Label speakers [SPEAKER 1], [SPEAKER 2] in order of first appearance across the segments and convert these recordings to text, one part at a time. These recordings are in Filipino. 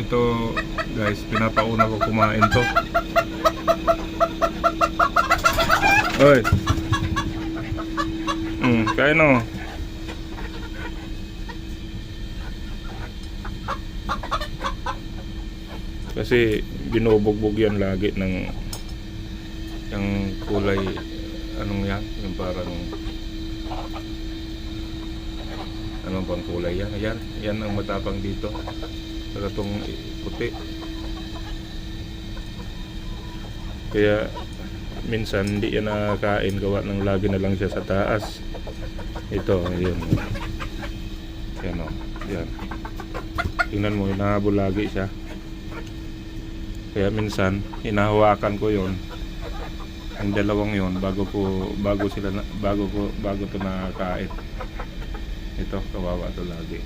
[SPEAKER 1] Ito guys, pinapauna ko kumain to. Oy. Kain o. Kasi binubugbog yan lagi ng yung kulay, anong yan, yung parang anong bang kulay yan. Yan ang matapang dito. Saka itong puti. Kaya minsan hindi yan nakakain, gawa ng lagi na lang siya sa taas. Ito, yun. Yan o, yan. Tingnan mo, hinahabol lagi siya. Kaya minsan hinahawakan ko yon, ang dalawang yon, bago to nakakain. Ito, kawawa to lagi.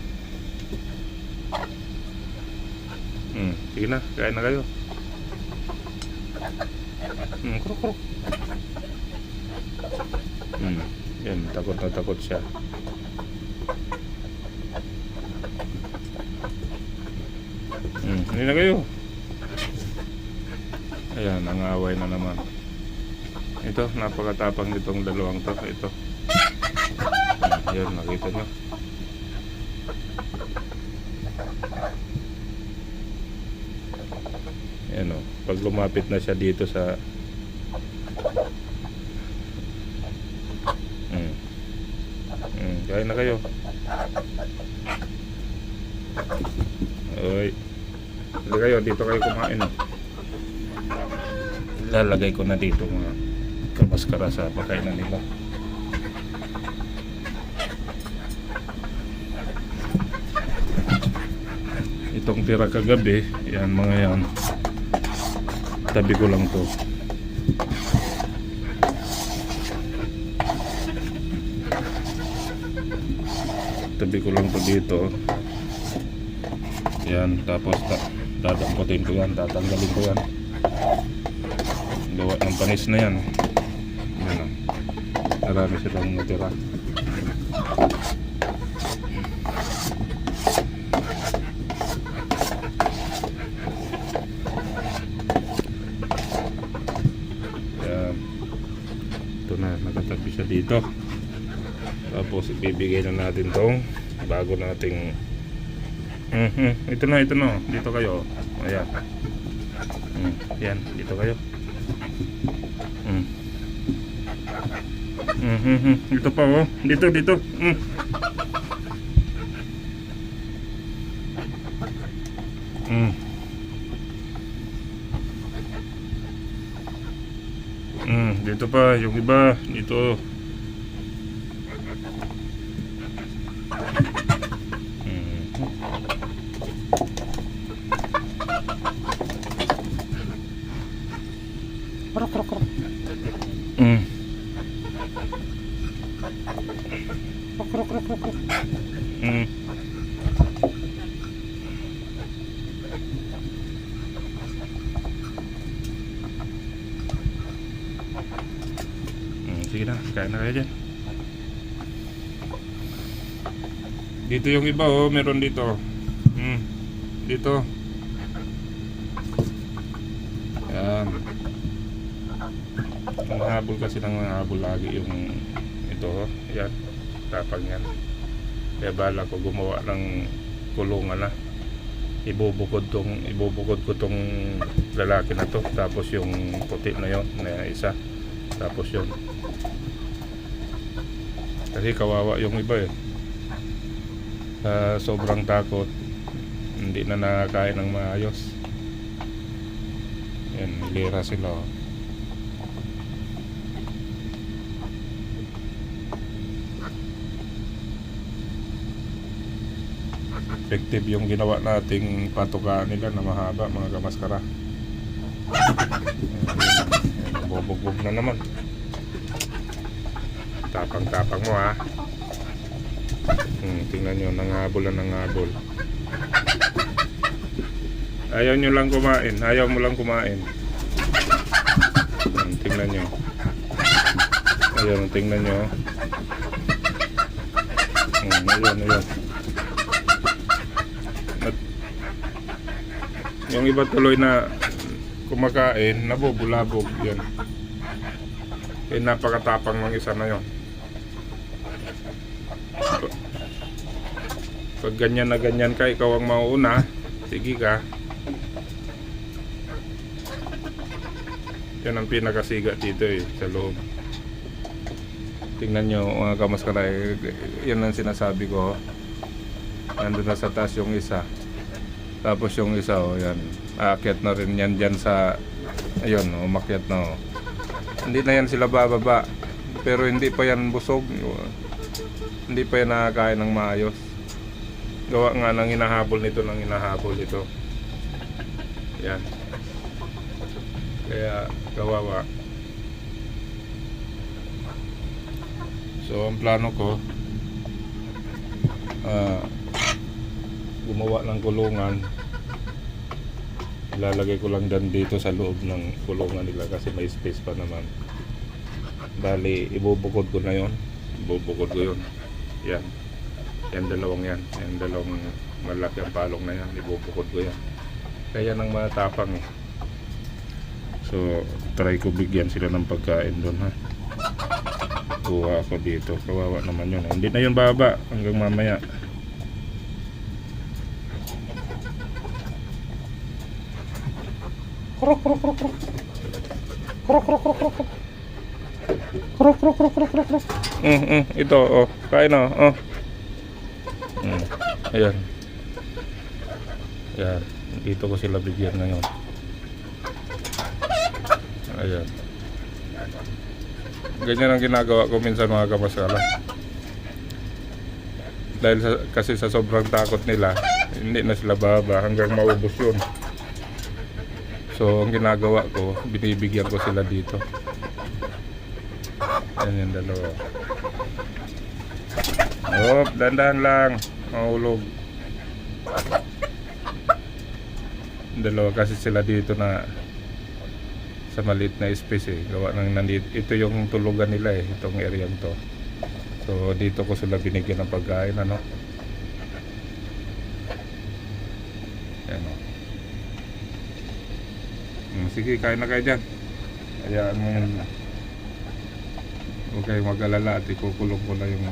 [SPEAKER 1] Sige na, kain na kayo. Krok krok. Yan, takot na takot siya. Hindi na kayo. Ayan, nangaway na naman. Ito, napakatapang nitong dalawang to. Ito. Ayan, nakita nyo. Ayan o, pag lumapit na siya dito sa kain na kayo. Oy, hindi kayo, dito kayo kumain o. Lalagay ko na dito mga kamaskara sa pagkainan nila. Itong tira kagabi, yan mga yan, tabi ko lang to. Tabi ko lang to dito. Yan, tapos dadamputin ko yan, tatanggalin ko yan. Gawa ng panis na yan. Yan o, marami silang natira. Yan, ito na, nakatabi siya dito. Tapos ibibigay na natin tong bago nating ito na, dito kayo. Ayan. Yan, dito kayo. Ito pa oh. Dito. Dito pa yung iba dito. Krok. Sige na, kain na kayo dyan. Dito yung iba oh, meron dito. Dito. Yan. Mahabol kasi ng mahabol lagi yung ito oh. Yan, tapang yan. Kaya bala ko gumawa ng kulungan na. Ibubukod ko tong lalaki na to, tapos yung puti na yon na isa, tapos yun. Kasi kawawa yung iba eh. Sobrang takot, hindi na nakakain ng maayos. Yan, lira sila oh. Effective yung ginawa nating patukaan nila na mahaba, mga kamaskara. Bobogbog na naman. Tapang mo ha. Tingnan nyo, nanghabol. Ayaw nyo lang kumain. Ayaw mo lang kumain. Tingnan nyo. Ayun, tingnan nyo. Ayun. Yung iba tuloy na kumakain, nabubulabog yan. Eh, napakatapang ng isa na yon. Pag ganyan na ganyan ka, ikaw ang mauuna, sige ka. Yan ang pinakasiga dito eh, sa loob. Tingnan nyo mga kamaskaray, yan ang sinasabi ko. Nandun na sa taas yung isa. Tapos yung isa, oh, yan. Aakyat na rin yan dyan sa, ayun, umakyat na. Oh. Hindi na yan sila bababa. Pero hindi pa yan busog. Hindi pa yan nakakain ng maayos. Gawa nga ng hinahabol nito, Yan. Kaya, kawawa. So ang plano ko gumawa ng kulungan, ilalagay ko lang dito sa loob ng kulungan nila kasi may space pa naman. Bali ibubukod ko na yon, yan dalawang malaki ang palong na yan, ibubukod ko yan. Kaya nang matapang eh. So try ko bigyan sila ng pagkain doon, ha. Kuha ako dito, kawawa naman yun. Hindi na yun baba hanggang mamaya. Krok krok krok krok. Krok krok krok krok. Krok krok krok krok krok. Ito oh, kain na oh. Ayan. Ayan, dito ko sila bigyan ngayon. Ayan. Ganyan ang ginagawa ko minsan mga kamaskala. Dahil kasi sa sobrang takot nila, hindi na sila baba hanggang maubos yun. So ang ginagawa ko, binibigyan ko sila dito. Yan yung dalawa. Oh, dandan lang, mahulog. Dalawa kasi sila dito na sa maliit na space eh. Gawa ng nandito, ito yung tulugan nila eh, itong area to. So dito ko sila binigyan ng pagkain, ano. Ayan o. Sige, kain na kayo dyan. Hayaan mo yun. Huwag kayong mag-alala at ikukulong ko na yung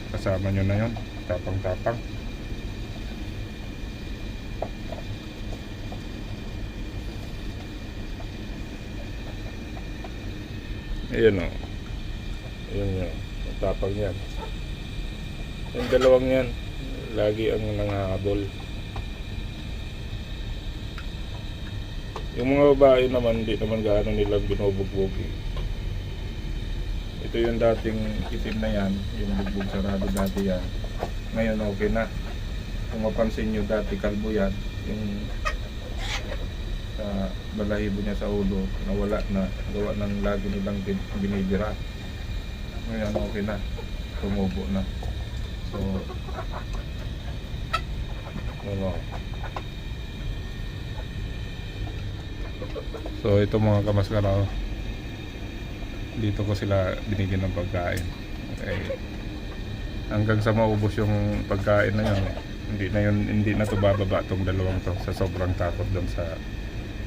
[SPEAKER 1] kasama nyo na yun. Tapang-tapang. Ayan o. Ayan yun. Matapang yan. Yung dalawang yan, lagi ang nangahabol. Yung mga babae naman, hindi naman gaano nilang binubugbog eh. Ito yung dating itim na yan, yung bugbog sarado dati yan. Ngayon okay na. Kung mapansin nyo dati kalbo yan, yung balahibo niya sa ulo, nawala na, gawa ng lagi nilang binibira. Ngayon okay na, tumubo na. So ano, so ito mga kamaskara, dito ko sila binigyan ng pagkain. Okay, hanggang sa maubos yung pagkain na yun, hindi na to bababa tong dalawang to sa sobrang takot doon sa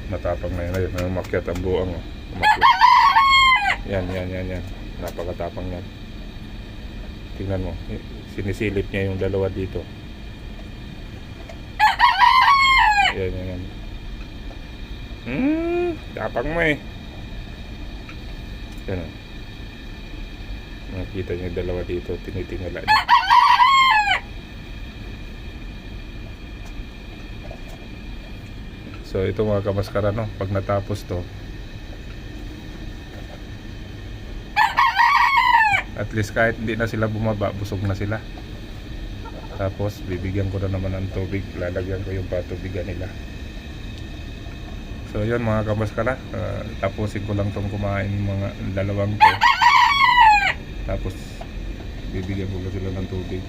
[SPEAKER 1] matapang na yun. Ayun, umakyat ang buang oh. Umakyat. Yan. Napakatapang yan. Tingnan mo, sinisilip niya yung dalawa dito. Yan. Tapang mo eh. Yan o. Nakita niyo yung dalawa dito, tinitingala niya. So ito mga kamaskara, no, pag natapos to, at least kahit hindi na sila bumaba, busog na sila. Tapos bibigyan ko na naman ng tubig, lalagyan ko yung patubigan nila. So yun mga kamaskara, tapusin ko lang tong kumain mga dalawang to. Tapos bibigyan ko sila ng tubig.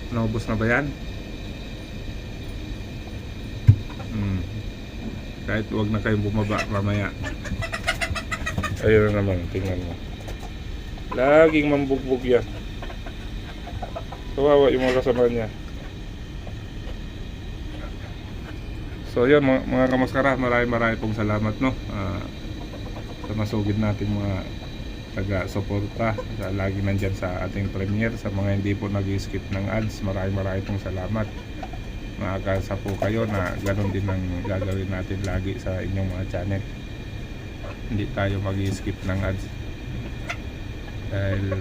[SPEAKER 1] Naubos na ba yan? Kahit huwag na kayong bumaba mamaya. Ayun naman, tingnan mo. Laging mambugbog yan. Kawawa yung mga kasama niya. So So yun mga kamaskara, maraming pong salamat no. Sa masugid nating mga taga-suporta sa lagi nandyan sa ating premiere. Sa mga hindi po nag-skip ng ads, maraming pong salamat. Makakasa po kayo na ganun din ang gagawin natin lagi sa inyong mga channel. Hindi tayo mag-skip ng ads dahil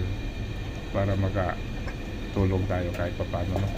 [SPEAKER 1] para makatulong tayo kahit paano no?